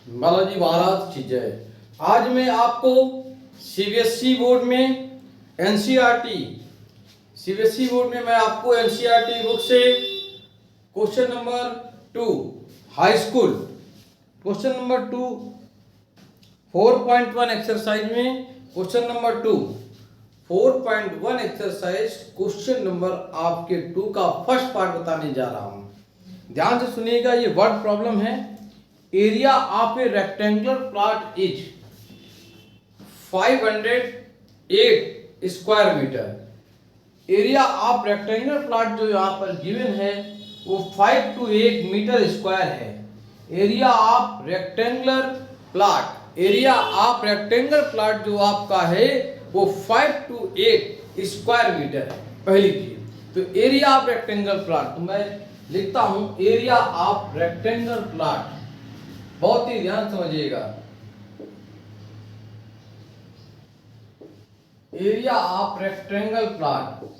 बालाजी महाराज की जय। आज मैं आपको सीबीएसई बोर्ड में एनसीईआरटी सीबीएसई बोर्ड में मैं आपको एनसीईआरटी बुक से question number 2 high school question number 2 4.1 exercise में question number 2 4.1 exercise question number आपके 2 का फर्स्ट पार्ट बताने जा रहा हूं। ध्यान से सुनिएगा, ये वर्ड प्रॉब्लम है। Area of a rectangular plot is 508 square metre. Area of rectangular plot जो यहाँ पर गिवन है वो 5 to 8 मीटर स्क्वायर है। एरिया ऑफ रेक्टेंगुलर प्लॉट जो आपका है वो 5 to 8 स्क्वायर मीटर है। पहली चीज तो एरिया ऑफ रेक्टेंगुलर प्लॉट, तो मैं लिखता हूं एरिया ऑफ रेक्टेंगुलर प्लॉट। बहुत ही ध्यान समझिएगा, area of rectangle plot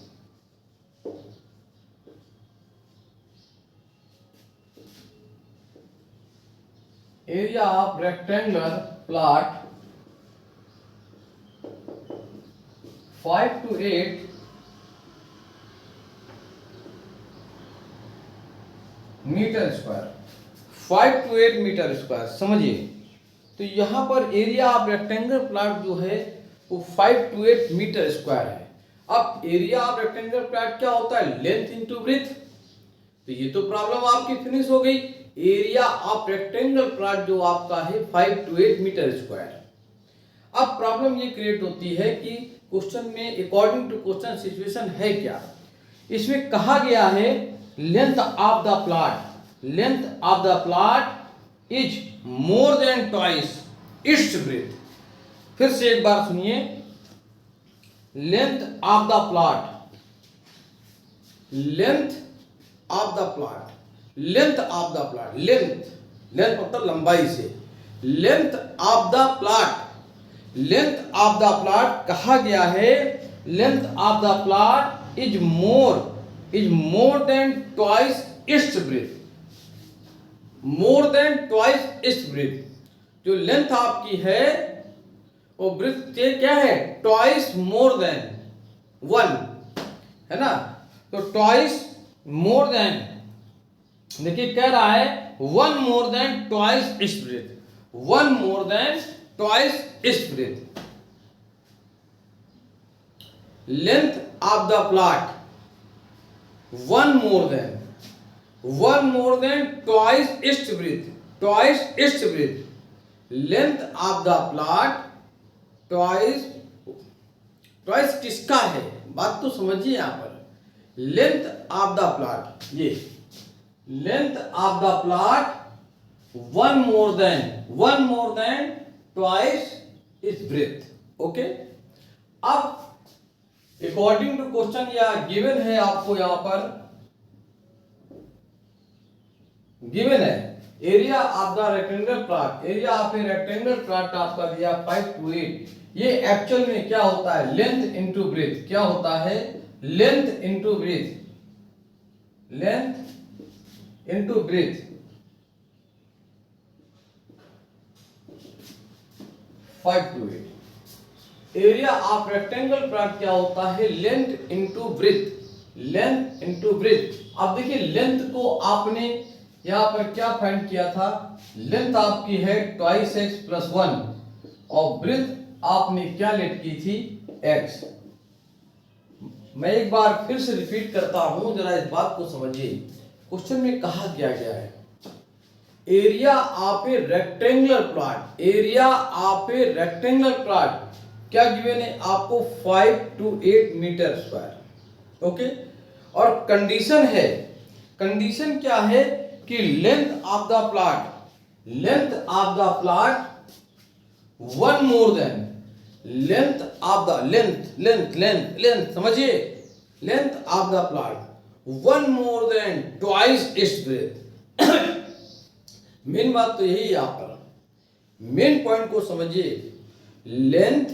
area of rectangular plot 5 to 8 metre square, 5 to 8 metre square. समझिए, तो यहां पर एरिया ऑफ रेक्टेंगुलर प्लॉट जो है वो 5 to 8 मीटर स्क्वायर है। अब एरिया ऑफ रेक्टेंगुलर प्लॉट क्या होता है? Length into breadth. तो ये तो प्रॉब्लम आपकी फिनिश हो गई। एरिया ऑफ रेक्टेंगुलर प्लॉट जो आपका है 5 to 8 मीटर स्क्वायर। अब प्रॉब्लम ये क्रिएट होती है कि क्वेश्चन में अकॉर्डिंग टू क्वेश्चन सिचुएशन है क्या। इसमें कहा गया है length of the plot is more than twice its breath. फिर से एक बार सुनिए, length of the plot length मतलब लंबाई से। लेंथ ऑफ द प्लॉट कहा गया है length of the plot is more than twice its breath. More than twice its breath. जो लेंथ आपकी है वो ब्रेथ क्या है? ट्वाइस मोर देन 1 है ना। तो ट्वाइस मोर देन, देखिए कह रहा है 1 more than twice its breath. 1 more than twice its breath. Length of the plot 1 more than twice its breath. Length of the plot twice किसका है? बात तो समझिए यहां पर। लेंथ ऑफ द प्लॉट, ये length of the plot 1 more than twice its breath. Okay, अब according to question या गिवन है, आपको यहां पर गिवन है area of the rectangular plot. Area of a rectangular plot आपका दिया 5 to 8। ये एक्चुअल में क्या होता है? Length into breadth. क्या होता है? Length into breadth. 5 to 8। Area of rectangle plot क्या होता है? Length into breadth. अब देखिए, लेंथ को आपने यहां पर क्या फाइंड किया था? लेंथ आपकी है 2x + 1 और ब्रेथ आपने क्या लेट की थी? x। मैं एक बार फिर से रिपीट करता हूं, जरा इस बात को समझिए। क्वेश्चन में कहा गया है area of a rectangular plot क्या गिवन है आपको? 5 to 8 मीटर स्क्वायर। ओके, और कंडीशन क्या है कि length of the plot 1 more than length समझिए, length of the plot 1 more than twice its breadth. Main बात तो यही है। यहां पर मेन पॉइंट को समझिए। Length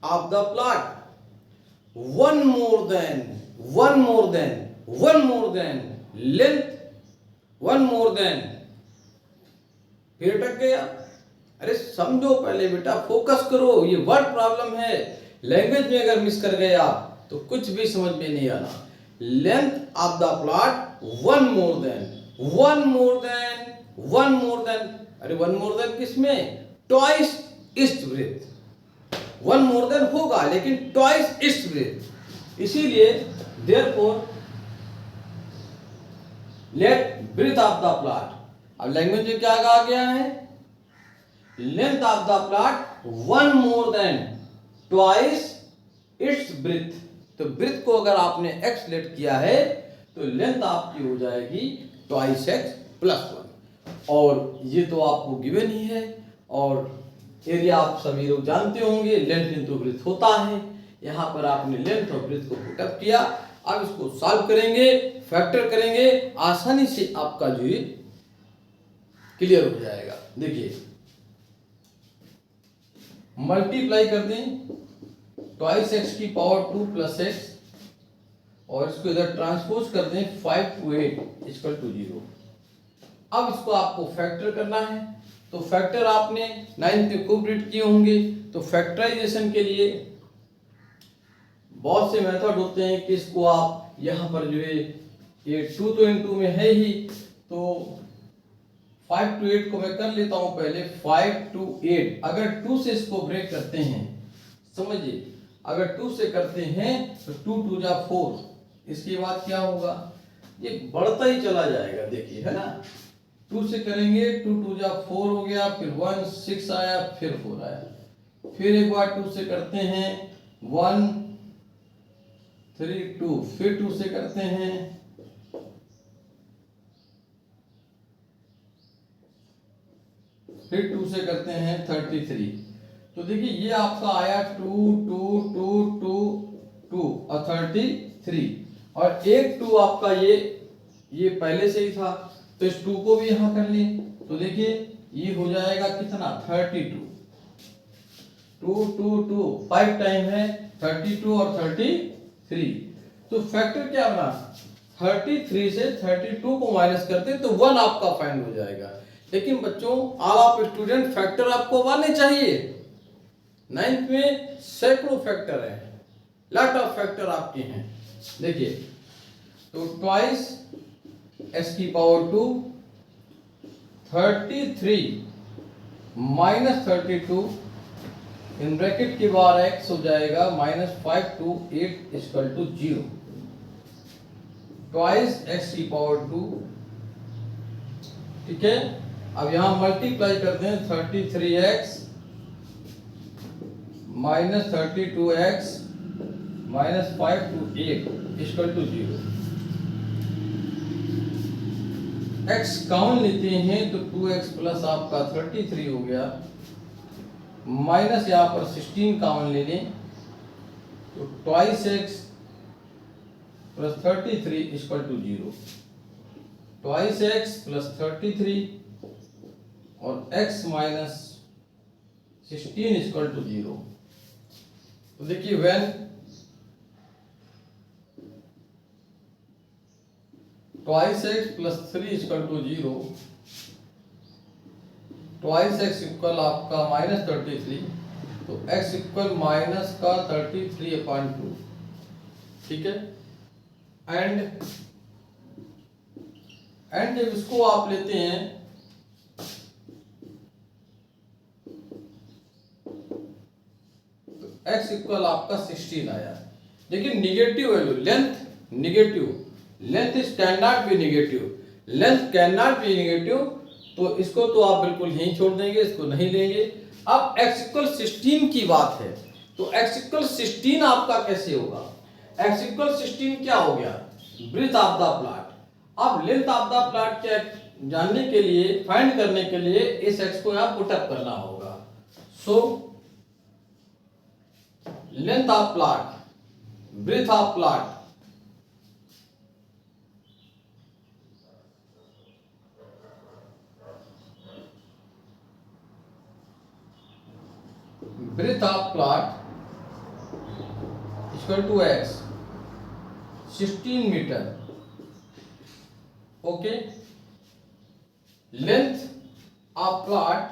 of the plot 1 more than length 1 more then, फिर अटक गया। अरे समझो पहले बेटा, फोकस करो, ये वर्ड प्रॉब्लम है। लैंग्वेज में अगर मिस कर गए आप तो कुछ भी समझ में नहीं आना। Length of the plot one more than, one more than, one more than, अरे वन मोर देन किसमें? ट्वाइस ईस्ट ब्रेथ। वन मोर देन होगा लेकिन ट्वाइस ईस्ट ब्रेथ, इसीलिए therefore let breadth of the plot. अब लैंग्वेज में क्या कहा गया है? Length of the plot one more than twice its breadth. तो ब्रेथ को अगर आपने एक्स लेट किया है तो लेंथ आपकी हो जाएगी ट्वाइस एक्स प्लस वन। और ये तो आपको गिवन ही है, और एरिया आप सभी लोग जानते होंगे, लेंथ इंटू ब्रेथ होता है। यहाँ पर आपने लेंथ और ब्रेथ को पुटअप किया। अब इसको सॉल्व करेंगे, फैक्टर करेंगे, आसानी से आपका जो ये क्लियर हो जाएगा। देखिए मल्टीप्लाई कर दें ट्वाइस एक्स की पावर 2 प्लस एक्स, और इसको इधर ट्रांसपोज कर दें 5 to 8 इक्वल टू 0। अब इसको आपको फैक्टर करना है, तो फैक्टर आपने 9th में खूब रीड किए होंगे। तो फैक्टराइजेशन के लिए बहुत से मेथड होते हैं कि इसको आप यहाँ पर जो है ये 2 तो इनटू में है ही, तो 5 to 8 को मैं कर लेता हूं पहले। 5 to 8 अगर 2 से इसको ब्रेक करते हैं, समझिए अगर 2 से करते हैं तो 2 2 जा 4, इसके बाद क्या होगा? ये बढ़ता ही चला जाएगा, देखिए है ना। 2 से करेंगे 2 2 जा 4 हो गया, फिर 1 6 आया, फिर 4 आया, फिर एक बार 2 से करते हैं 1 3 2, फिर 2 से करते हैं, फिर 2 से करते हैं 33। तो देखिए ये आपका आया 2 2 2 2 2 और 33, और एक 2 आपका ये पहले से ही था, तो इस 2 को भी यहां कर लें। तो देखिए ये हो जाएगा कितना? 32। 2 2 2 5 टाइम है 32 और 33। तो फैक्टर क्या बना? 33 से 32 को माइनस करते तो 1 आपका फाइंड हो जाएगा। लेकिन बच्चों ऑल ऑफ स्टूडेंट फैक्टर आपको आने चाहिए। 9th में सैकड़ों फैक्टर हैं, लॉट ऑफ फैक्टर आपके हैं। देखिए तो ट्वाइस एक्स की पावर 2 33 माइनस 32 इन ब्रैकेट के बाहर एक्स हो जाएगा -5 to 8 equal to 0। Twice x की पावर 2, ठीक है। अब यहां मल्टीप्लाई कर दें 33x minus 32x minus 5 to 8 equal to 0। x common लेते हैं तो 2x प्लस आपका 33 हो गया, माइनस यहाँ पर 16 कॉमन ले लें तो twice x plus 33 equal to 0। Twice x plus 33 और x माइनस 16 इक्वल टू 0। तो देखिए when twice x plus 3 equal to 0, twice x equal आपका -33, तो x इक्वल माइनस का 33/2, ठीक है। एंड जब इसको आप लेते हैं तो x इक्वल आपका 16 आया। देखिए negative value, length negative, length is can not B negative, length can not B negative, तो इसको तो आप बिल्कुल यहीं छोड़ देंगे, इसको नहीं लेंगे। अब x इक्वल 16 की बात है, तो x इक्वल 16 आपका कैसे होगा? x इक्वल 16 क्या हो गया? Breadth of the plot. अब लेंथ ऑफ द प्लॉट क्या जानने के लिए, फाइंड करने के लिए इस x को यहां पुटअप करना होगा। So length of plot, breadth of plot, breadth of plot equal to x 16 metre, okay. Length of plot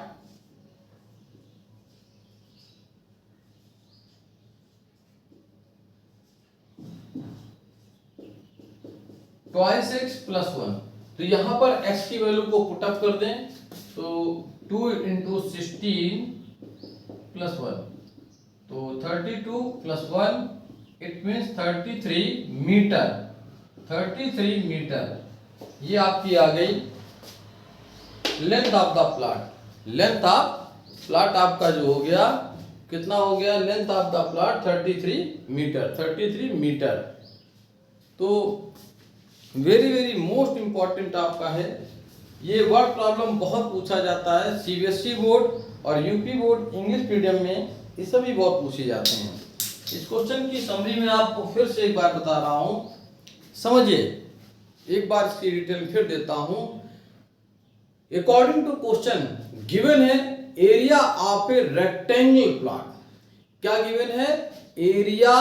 twice x plus 1। तो यहाँ पर x की वैल्यू को पुटअप कर दें, तो 2 इंटू 16 प्लस 1, तो 32 plus 1 it means 33 metre. 33 metre ये आपकी आ गई length of the plot. Length of plot आपका जो हो गया, कितना हो गया? Length of the plot 33 metre. 33 metre. तो वेरी वेरी मोस्ट इंपॉर्टेंट आपका है ये वर्ड प्रॉब्लम, बहुत पूछा जाता है सीबीएसई बोर्ड और यूपी बोर्ड इंग्लिश मीडियम में, ये सभी बहुत पूछे जाते हैं। इस क्वेश्चन की समरी में आपको फिर से एक बार बता रहा हूं, समझिए एक बार इसकी डिटेल फिर देता हूं। अकॉर्डिंग टू क्वेश्चन गिवन है area of a rectangle plot. क्या गिवन है? Area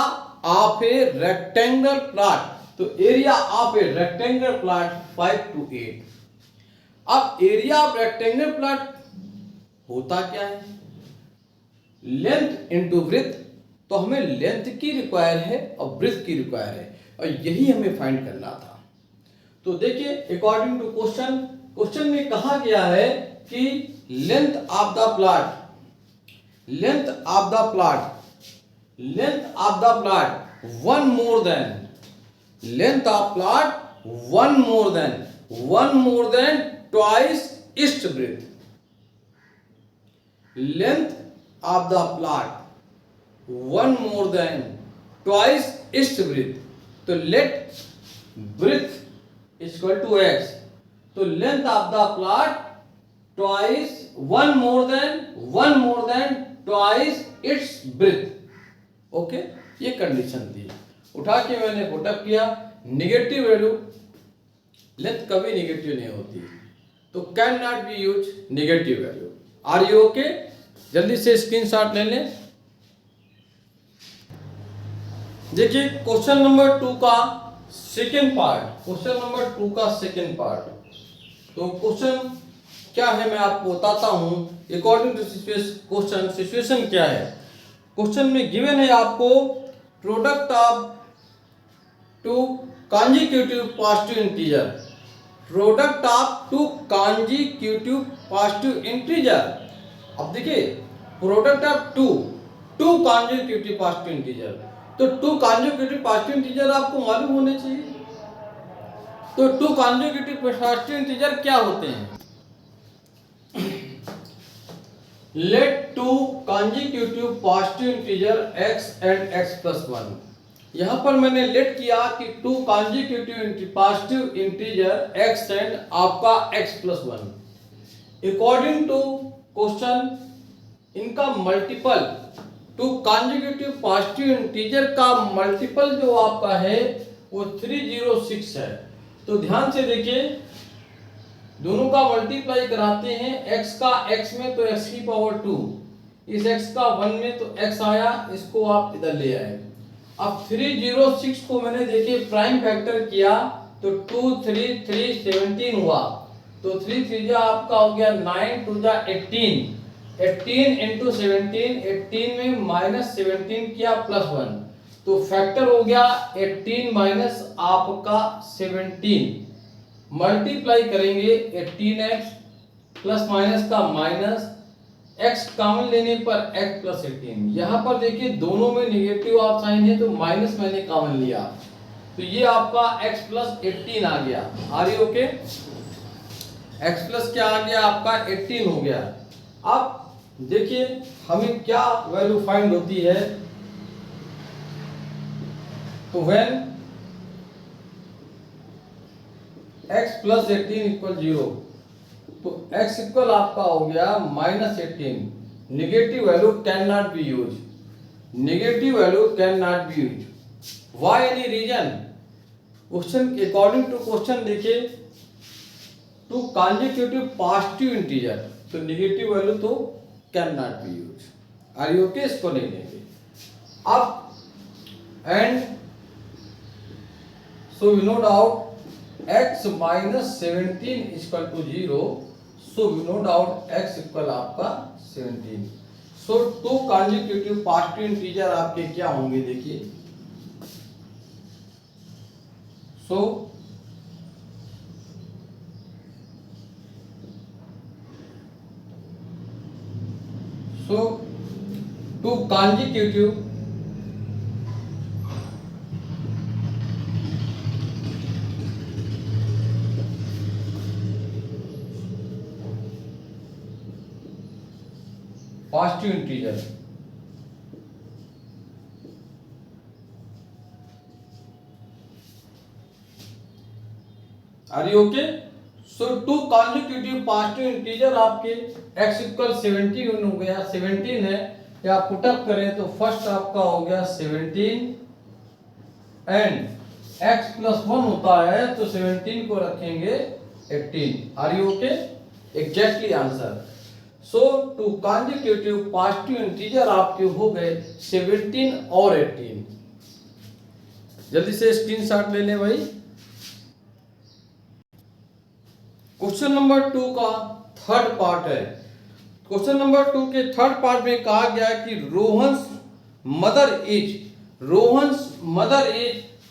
of a rectangle plot. तो area of a rectangle plot 5 to 8। अब एरिया ऑफ रेक्टेंगल प्लॉट होता क्या है? Length into breadth. तो हमें लेंथ की रिक्वायर है और ब्रेथ की रिक्वायर है, और यही हमें फाइंड करना था। तो देखिए अकॉर्डिंग टू क्वेश्चन, क्वेश्चन में कहा गया है कि length of the plot, length of the plot, length of the plot one more than, length of plot one more than twice ईस्ट breath. Length of the plot one more than twice ईस्ट breath. तो late breath equal to x. तो length of the plot twice one more than twice its breath. Okay, ये condition थी। उठा के मैंने put up किया। नेगेटिव वैल्यू, लेंथ कभी नेगेटिव नहीं होती, तो can not be use negative value. Are you okay? जल्दी से स्क्रीनशॉट ले लें। देखिए क्वेश्चन नंबर 2 का सेकेंड पार्ट, क्वेश्चन नंबर 2 का सेकेंड पार्ट। तो क्वेश्चन क्या है मैं आपको बताता हूं। अकॉर्डिंग टू क्वेश्चन, सिचुएशन क्या है? क्वेश्चन में गिवन है आपको product of to consecutive positive integer, product of to consecutive positive integer. अब देखिए product of to consecutive positive integer, तो टू कॉन्जिक्यूटिव पॉजिटिव इंटीजर आपको मालूम होने चाहिए। तो टू कॉन्जिक्यूटिव पॉजिटिव इंटीजर क्या होते हैं? Let two consecutive positive integer x and x plus 1। यहां पर मैंने लेट किया कि two consecutive positive integer x and आपका x plus 1। According to question इनका multiple, two consecutive positive integer का मल्टीपल जो आपका है वो 306 है। तो ध्यान से देखिए, दोनों का मल्टीप्लाई कराते हैं। x का x में तो x की पावर 2, इस x का 1 में तो x आया, इसको आप इधर ले आए। अब 306 को मैंने देखिए प्राइम फैक्टर किया तो 2 3 3 17 हुआ। तो 3 3 जा आपका हो गया 9 2 जा 18, 18 इंटू 17, 18 में माइनस 17 किया प्लस 1, तो फैक्टर हो गया 18 माइनस आपका 17। मल्टीप्लाई करेंगे 18x प्लस माइनस का माइनस, x कॉमन लेने पर x प्लस 18। यहाँ पर देखिए दोनों में नेगेटिव ऑफ साइन है तो माइनस मैंने कॉमन लिया, तो ये आपका x प्लस 18 आ गया। Are you okay? x plus क्या आ गया आपका 18 हो गया। अब देखिए हमें क्या वैल्यू फाइंड होती है। तो व्हेन x प्लस 18 इक्वल 0, तो x इक्वल आपका हो गया minus 18। Negative value can not be use, negative value can not be use. Why any reason? Question के अकॉर्डिंग टू क्वेश्चन देखिए, टू कॉन्जिक्यूटिव पॉजिटिव इंटीजर, तो नेगेटिव वैल्यू तो can not be use. Are you okay? इसको नहीं लेंगे। अब and so we know that x minus 17 equal to 0, so we know that x equal आपका 17। So two consecutive positive integer आपके क्या होंगे देखिए। सो So two consecutive positive integer. Are you okay? So two consecutive positive integer आपके x equal 17 हो गया, 17 है, या पुटअप करें तो फर्स्ट आपका हो गया 17 एंड x प्लस 1 होता है तो 17 को रखेंगे 18. Are you okay? Exactly answer. So two consecutive positive integer आपके हो गए 17 और 18. जल्दी से स्क्रीनशॉट ले लें भाई. क्वेश्चन नंबर 2 का थर्ड पार्ट है. क्वेश्चन नंबर 2 के थर्ड पार्ट में कहा गया है कि Rohan's mother is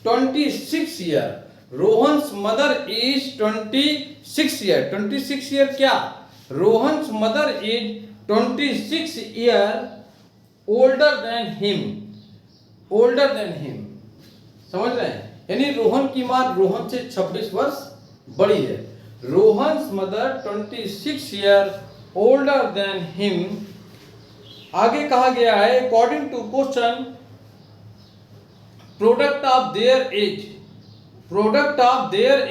26 year. Rohan's mother is 26 year. 26 year क्या? Rohan's mother is 26 year older than him. समझ रहे हैं? यानी रोहन की मां रोहन से 26 वर्ष बड़ी है. Rohan's mother 26 year older than him. आगे कहा गया है according to question product of their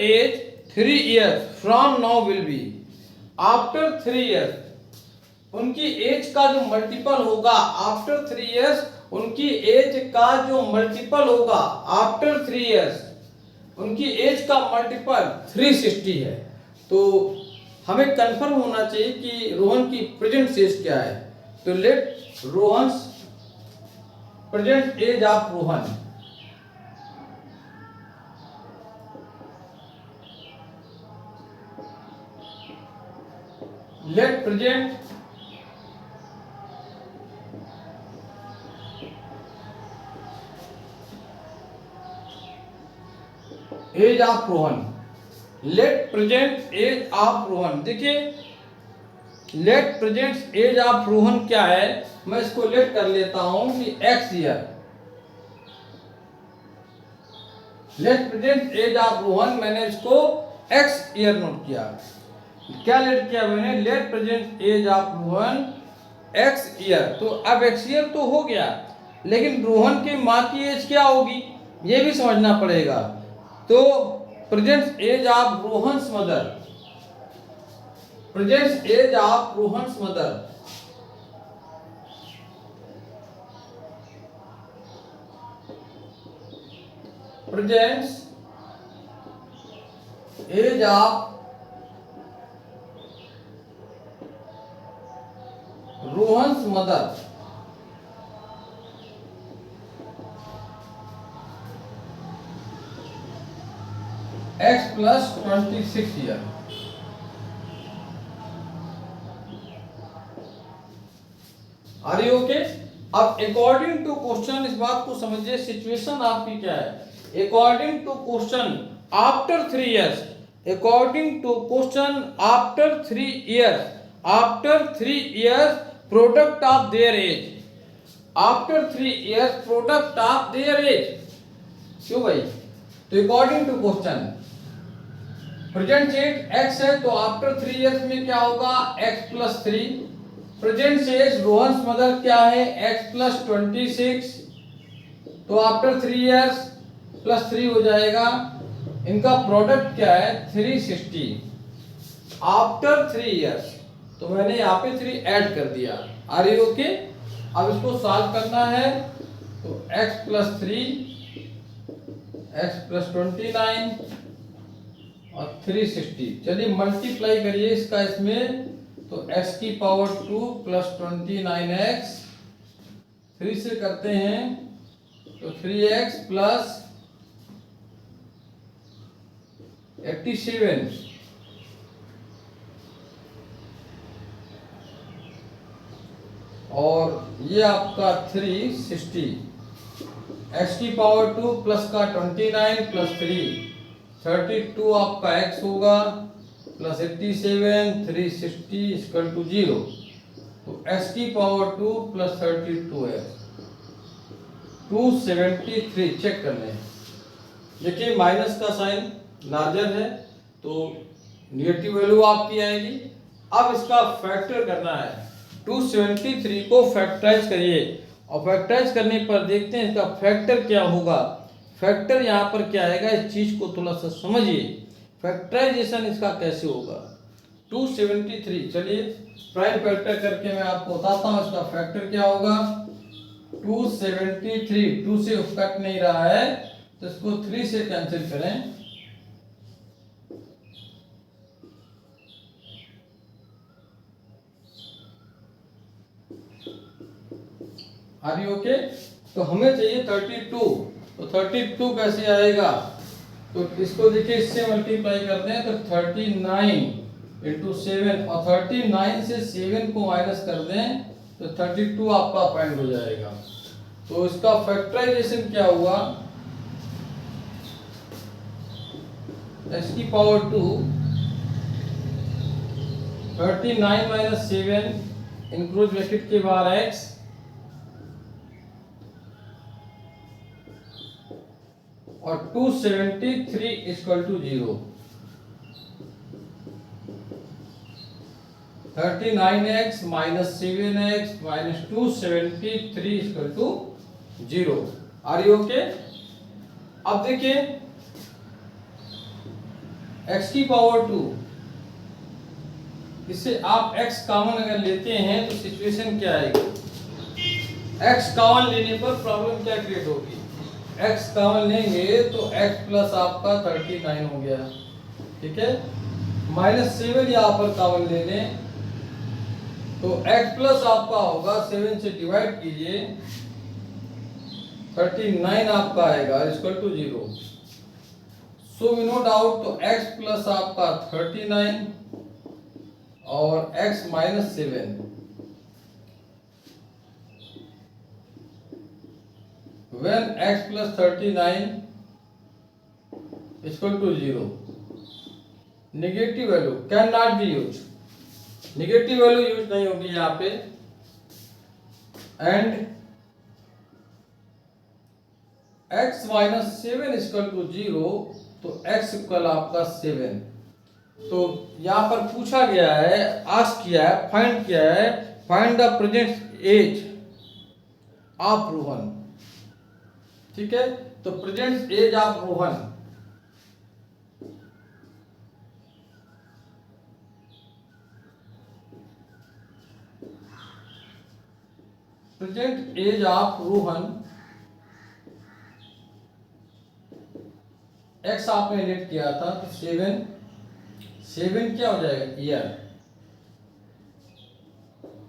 age 3 years from now will be. After 3 years उनकी एज का जो मल्टीपल होगा, आफ्टर 3 years उनकी एज का जो मल्टीपल होगा, आफ्टर 3 years उनकी एज का मल्टीपल 360 है. तो हमें कंफर्म होना चाहिए कि रोहन की प्रेजेंट एज क्या है. तो let Rohan's present age of Rohan. Let present age of Rohan. Let present age of Rohan. देखिए let present age of Rohan क्या है, मैं इसको लेट कर लेता हूं कि x year. Let present age of Rohan मैंने इसको x ईयर नोट किया. क्या लेट किया मैंने? Let present age of Rohan x year. तो अब x ईयर तो हो गया, लेकिन रोहन की मां की एज क्या होगी ये भी समझना पड़ेगा. तो present age of Rohan's mother, present age of Rohan's mother. Present age of Rohan's mother x plus 26 year. Are you okay? अब अकॉर्डिंग टू क्वेश्चन इस बात को समझिए, सिचुएशन आपकी क्या है. According to question after 3 years, according to question after 3 years product of their age. After 3 years product of their age. क्यों भाई? तो according to question present age x है, तो आफ्टर 3 years में क्या होगा? x plus 3. Present age Rohan's mother क्या है? x plus 26. तो आफ्टर 3 years प्लस 3 हो जाएगा. इनका प्रोडक्ट क्या है? 360. आफ्टर 3 years तो मैंने यहाँ पे 3 ऐड कर दिया. Are you okay? अब इसको सॉल्व करना है. तो x plus 3, x plus 29 और 360. चलिए मल्टीप्लाई करिए इसका इसमें. तो x की पावर 2 प्लस 29x 3 से करते हैं तो 3x प्लस 87 और ये आपका 360. x की पावर 2 प्लस का 29 प्लस 3 32 आपका x होगा प्लस 87 360 इक्वल टू 0. तो x की पावर 2 प्लस 32x 273 चेक कर लें। देखिए माइनस का साइन लार्जर है तो नेगेटिव वैल्यू आपकी आएगी। अब इसका फैक्टर करना है, 273 को फैक्टराइज करिए और फैक्टराइज करने पर देखते हैं इसका फैक्टर क्या होगा। फैक्टर यहाँ पर क्या आएगा, इस चीज को थोड़ा सा समझिए, फैक्टराइजेशन इसका कैसे होगा। 273, चलिए प्राइम फैक्टर करके मैं आपको बताता हूँ इसका फैक्टर क्या होगा। 273 2 से कट नहीं रहा है तो इसको 3 से कैंसिल करें, आर यू ओके। तो हमें चाहिए 32, तो 32 कैसे आएगा, तो इसको देखिए इससे मल्टीप्लाई करते हैं तो 39 इंटू 7 और 39 से 7 को माइनस कर दें तो 32 आपका पॉइंट हो जाएगा। तो इसका फैक्टराइजेशन क्या हुआ, x की पावर 2 39 माइनस 7 इंक्लूड ब्रैकेट के बाहर x और 273 equal to 0। 39x minus 7x minus 273 equal to 0। Are you okay. अब देखिए x की पावर 2, इससे आप x कॉमन अगर लेते हैं तो सिचुएशन क्या आएगी, x कॉमन लेने पर प्रॉब्लम क्या क्रिएट होगी, x कॉमन लेंगे तो x प्लस आपका 39 हो गया, ठीक है। माइनस 7 यहाँ पर कॉमन ले लें तो x प्लस आपका होगा 7 से डिवाइड कीजिए 39 आपका आएगा equal to 0। So we note out तो x प्लस आपका 39 और x minus 7 when x plus 39 equal to 0, negative value cannot be used, negative value use नहीं होगी यहाँ पे। And x minus 7 equal to 0, तो x इक्वल आपका 7। तो यहाँ पर पूछा गया है, आस्क किया है, फाइंड किया है, find the present age of Rohan, ठीक है। तो present age of Rohan, present age of Rohan, x आपने लेट किया था तो 7 क्या हो जाएगा ईयर,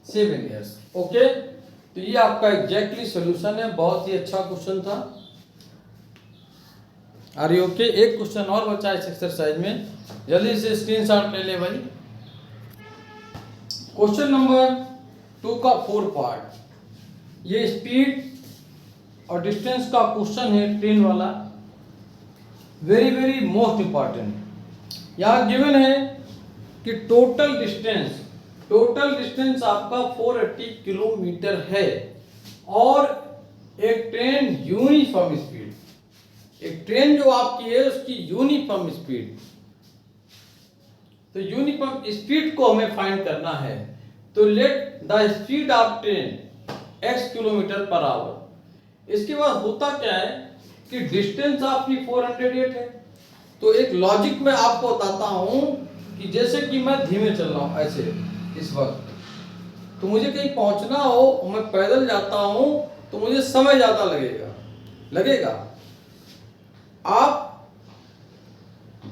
7 ईयर्स, ओके। तो ये आपका एग्जैक्टली सॉल्यूशन है, बहुत ही अच्छा क्वेश्चन था। Are you okay. एक क्वेश्चन और बचा इस एक्सरसाइज में, जल्दी से स्क्रीनशॉट ले ले भाई। क्वेश्चन नंबर 2 का 4 पार्ट, ये स्पीड और डिस्टेंस का क्वेश्चन है, ट्रेन वाला, वेरी वेरी मोस्ट इंपॉर्टेंट। यहाँ गिवन है कि टोटल डिस्टेंस आपका 480 किलोमीटर है और एक ट्रेन यूनिफॉर्म स्पीड, एक ट्रेन जो आपकी है उसकी यूनिफॉर्म स्पीड, तो यूनिफॉर्म स्पीड को हमें फाइंड करना है। तो let the speed of train x kilometre per our. इसके बाद होता क्या है कि डिस्टेंस आपकी 408 है। तो एक लॉजिक में आपको बताता हूं कि जैसे कि मैं धीमे चल रहा हूं ऐसे इस वक्त, तो मुझे कहीं पहुंचना हो, मैं पैदल जाता हूं तो मुझे समय ज्यादा लगेगा। आप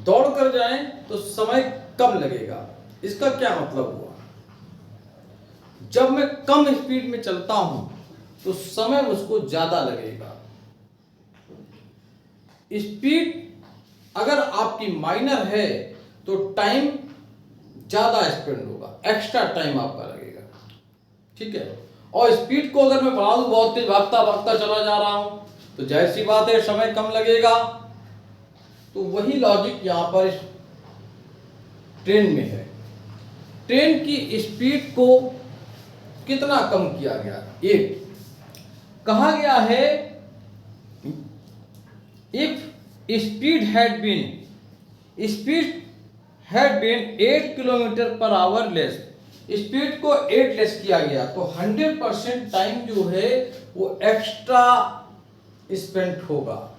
दौड़ कर जाएं तो समय कम लगेगा। इसका क्या मतलब हुआ, जब मैं कम स्पीड में चलता हूं तो समय मुझको ज्यादा लगेगा। स्पीड अगर आपकी माइनर है तो टाइम ज्यादा स्पेंड होगा, एक्स्ट्रा टाइम आपका लगेगा, ठीक है। और स्पीड को अगर मैं बढ़ा दूं, बहुत तेज भागता चला जा रहा हूं, तो जाहिर सी बात है समय कम लगेगा। तो वही लॉजिक यहां पर ट्रेन में है। ट्रेन की स्पीड को कितना कम किया गया? 8। कहा गया है if speed had been 8 kilometre per hour less, speed को 8 लेस किया गया तो 100% टाइम जो है वो एक्स्ट्रा स्पेंड होगा,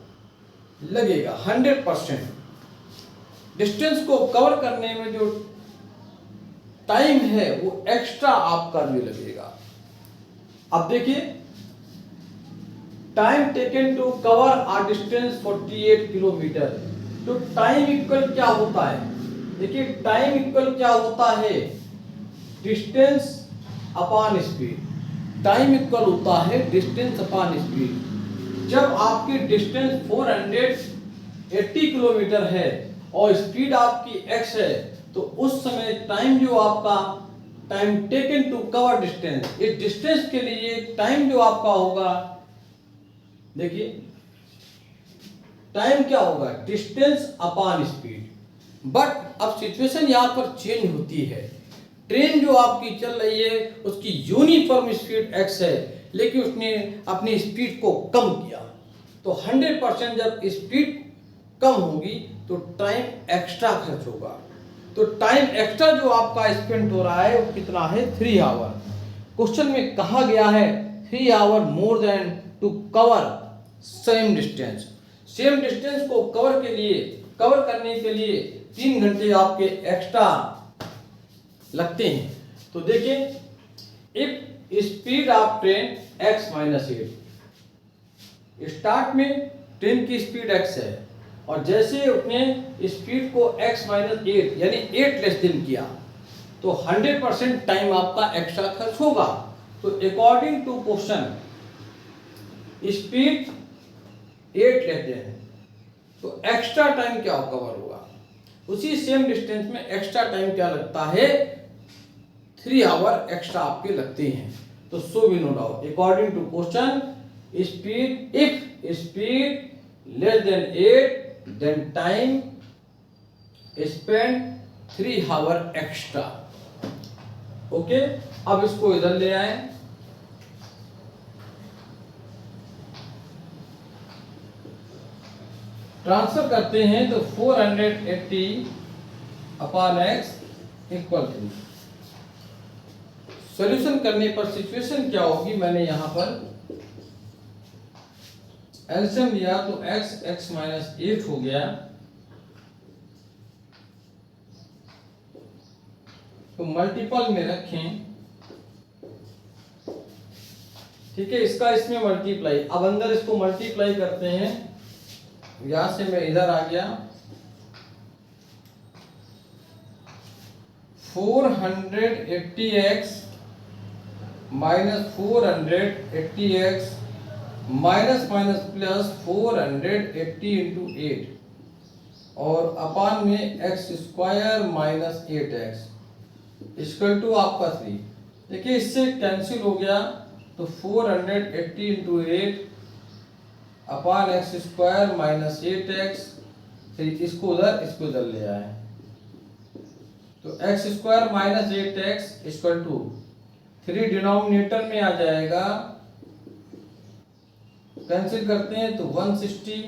लगेगा 100%। डिस्टेंस को कवर करने में जो टाइम है वो एक्स्ट्रा आपका भी लगेगा। अब देखिए, time taken to cover a distance 48 kilometre, तो टाइम इक्वल क्या होता है? देखिए, टाइम इक्वल क्या होता है? Distance upon speed. Time equal होता है डिस्टेंस अपॉन स्पीड। जब आपकी डिस्टेंस 480 किलोमीटर है और स्पीड आपकी x है, तो उस समय टाइम जो आपका time taken to cover distance, इस डिस्टेंस के लिए टाइम जो आपका होगा, देखिए टाइम क्या होगा? Distance upon speed. बट अब सिचुएशन यहां पर चेंज होती है। ट्रेन जो आपकी चल रही है उसकी यूनिफॉर्म स्पीड x है, लेकिन उसने अपनी स्पीड को कम किया, तो 100% जब स्पीड कम होगी तो टाइम एक्स्ट्रा खर्च होगा। तो टाइम एक्स्ट्रा जो आपका स्पेंड हो रहा है वो कितना है? 3 आवर। क्वेश्चन में कहा गया है 3 hour more than to cover same distance. Same distance को कवर करने के लिए 3 घंटे आपके एक्स्ट्रा लगते हैं। तो देखिए, if speed of train x minus 8, start में ट्रेन की स्पीड x है और जैसे उसने स्पीड को x माइनस 8 यानी 8 लेस दिन किया तो 100% टाइम आपका एक्स्ट्रा खर्च होगा। तो अकॉर्डिंग टू क्वेश्चन, स्पीड 8 लेते हैं तो एक्स्ट्रा टाइम क्या कवर होगा? उसी सेम डिस्टेंस में एक्स्ट्रा टाइम क्या लगता है? 3 आवर एक्स्ट्रा आपके लगते हैं। तो so we know that, according to question, speed if speed less than 8 then time spend 3 hour extra. Okay, अब इसको इधर ले आए। ट्रांसफर करते हैं तो 480 upon x equal to, solution करने पर सिचुएशन क्या होगी? मैंने यहां पर एलसीएम लिया तो x माइनस 8 हो गया, तो मल्टीपल में रखें, ठीक है, इसका इसमें मल्टीप्लाई। अब अंदर इसको मल्टीप्लाई करते हैं, यहां से मैं इधर आ गया, 480x minus 480x minus minus plus 480 into 8 और अपान में x square minus 8x equal to आपका 3। देखिए, इससे कैंसिल हो गया तो 480 into 8 upon x square minus 8x, फिर इसको इधर ले आए तो x square minus 8x equal to 3 denominator में आ जाएगा, कैंसिल करते हैं तो 160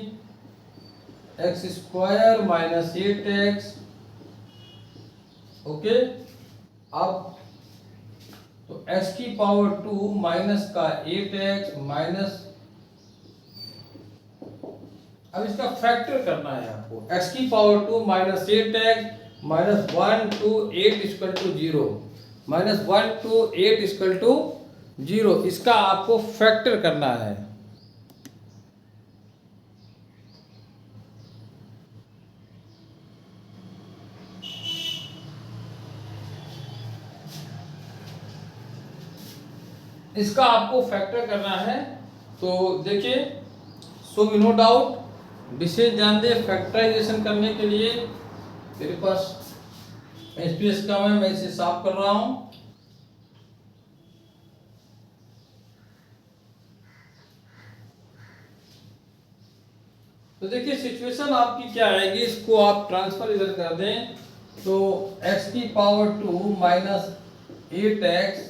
x square minus 8x। Okay, अब तो x की पावर 2 माइनस का 8x माइनस, अब इसका फैक्टर करना है आपको, x की power 2 minus 8x minus 1 to 8 equal to 0, minus 1 to 8 equal to 0, इसका आपको फैक्टर करना है। इसका आपको फैक्टर करना है। तो देखिए, सो नो डाउट, विशेष ध्यान दे, फैक्टराइजेशन करने के लिए मेरे पास स्पेस कम है, मैं इसे साफ कर रहा हूं। तो देखिए, सिचुएशन आपकी क्या आएगी, इसको आप ट्रांसफर इधर कर दें तो x की पावर 2 माइनस 8x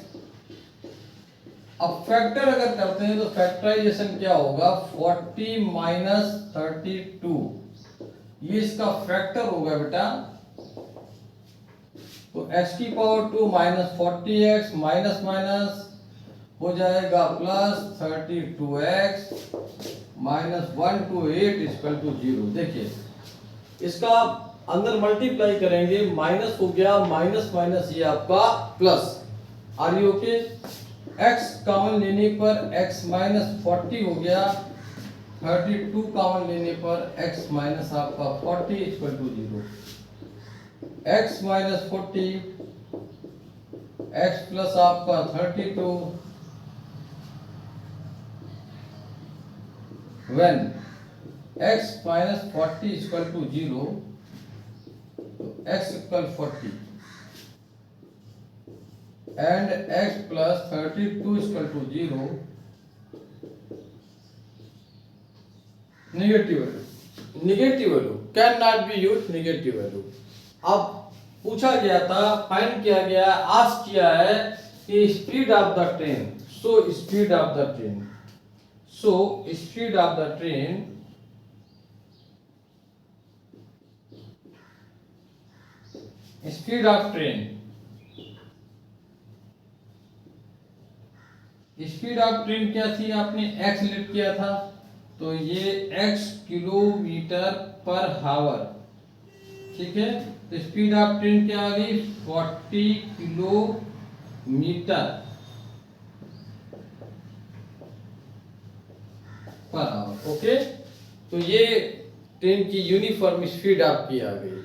अब फैक्टर अगर करते हैं तो फैक्टराइजेशन क्या होगा, 40 माइनस 32, ये इसका फैक्टर होगा बेटा। तो x की power 2 minus 40x minus minus हो जाएगा plus 32x minus 128 equal to 0। देखिए इसका अंदर मल्टीप्लाई करेंगे, माइनस हो गया माइनस माइनस ये आपका plus. Are you okay? x common लेने पर x माइनस 40 हो गया, 32 कॉमन लेने पर x माइनस आपका 40 equal to 0। x minus 40 x plus आपका 32 when x minus 40 is equal to 0, so x equal 40 and x plus 32 is equal to 0, negative value cannot be used, negative value। अब पूछा गया था, find किया गया, ask किया है कि speed of the train, so speed of the train, so speed of the train speed of train क्या थी, आपने x लिख किया था, तो ये x किलोमीटर पर हावर, ठीक है। तो स्पीड ऑफ ट्रेन क्या आ गई, 40 किलोमीटर पर आवर, ओके। तो ये ट्रेन की यूनिफॉर्म स्पीड आपकी आ गई।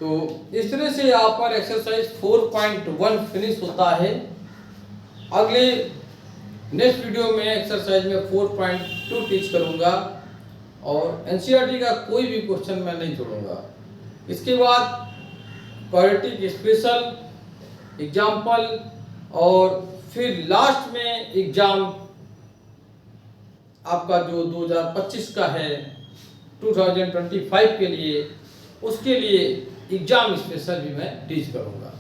तो इस तरह से यहाँ पर एक्सरसाइज 4.1 फिनिश होता है। अगले नेक्स्ट वीडियो में एक्सरसाइज में 4.2 टीच करूँगा और एनसीईआरटी का कोई भी क्वेश्चन मैं नहीं छोड़ूंगा। इसके बाद क्वाड्रेटिक स्पेशल, एग्जाम्पल और फिर लास्ट में एग्जाम आपका जो 2025 का है 2025 के लिए, उसके लिए एग्जाम स्पेशल भी मैं टीच करूँगा।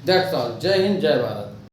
That's all. जय हिंद, जय भारत।